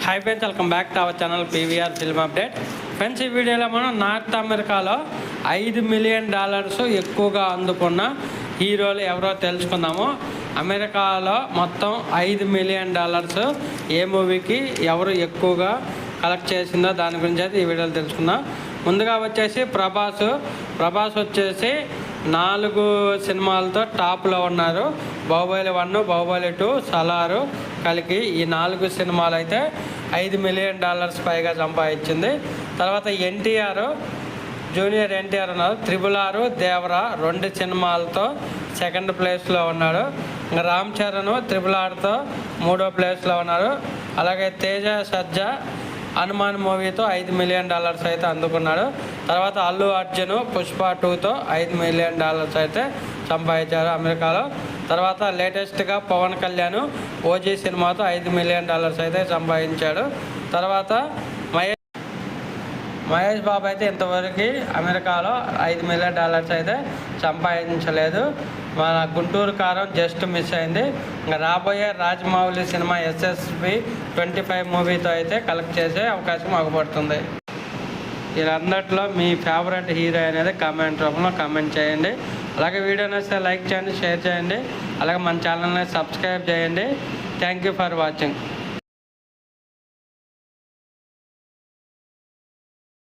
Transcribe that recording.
Hi friends, welcome back to our channel PVR film update. Friends, ఈ వీడియోలో మనం north అమెరికాలో $5 మిలియన్ ఎక్కువగా అందుకున్న హీరోలు ఎవరో తెలుసుకుందాము. అమెరికాలో మొత్తం $5 మిలియన్ ఏ మూవీకి ఎవరు ఎక్కువగా కలెక్ట్ చేసిందో దాని గురించి అయితే ఈ వీడియోలో తెలుసుకుందాం. ముందుగా వచ్చేసి ప్రభాస్ వచ్చేసి 4 సినిమాలతో టాప్లో ఉన్నారు. బాహుబలి 1, బాహుబలి 2, సలారు కలిగి ఈ 4 సినిమాలు అయితే $5 మిలియన్ పైగా సంపాదించింది. తర్వాత జూనియర్ ఎన్టీఆర్ ఉన్నారు. RRR, దేవరా 2 సినిమాలతో సెకండ్ ప్లేస్లో ఉన్నాడు. ఇంకా రామ్ చరణ్ RRRతో 3వ ప్లేస్లో ఉన్నారు. అలాగే తేజ సజ్జా హనుమాన్ మూవీతో $5 మిలియన్ అయితే అందుకున్నాడు. తర్వాత అల్లు అర్జున్ పుష్ప 2తో $5 మిలియన్ అయితే సంపాదించారు అమెరికాలో. తర్వాత లేటెస్ట్గా పవన్ కళ్యాణ్ ఓజీ సినిమాతో $5 మిలియన్ అయితే సంపాదించాడు. తర్వాత మహేష్ బాబు అయితే ఇంతవరకు అమెరికాలో $5 మిలియన్ అయితే సంపాదించలేదు. మన గుంటూరు కారం జస్ట్ మిస్ అయింది. ఇంకా రాబోయే రాజమౌళి సినిమా SSB 25 మూవీతో అయితే కలెక్ట్ చేసే అవకాశం అగపడుతుంది. వీళ్ళందరిలో మీ ఫేవరెట్ హీరో అనేది కామెంట్ రూపంలో కామెంట్ చేయండి. అలాగే వీడియో నచ్చితే లైక్ చేయండి, షేర్ చేయండి. అలాగే మన ఛానల్ని సబ్స్క్రైబ్ చేయండి. Thank you for watching.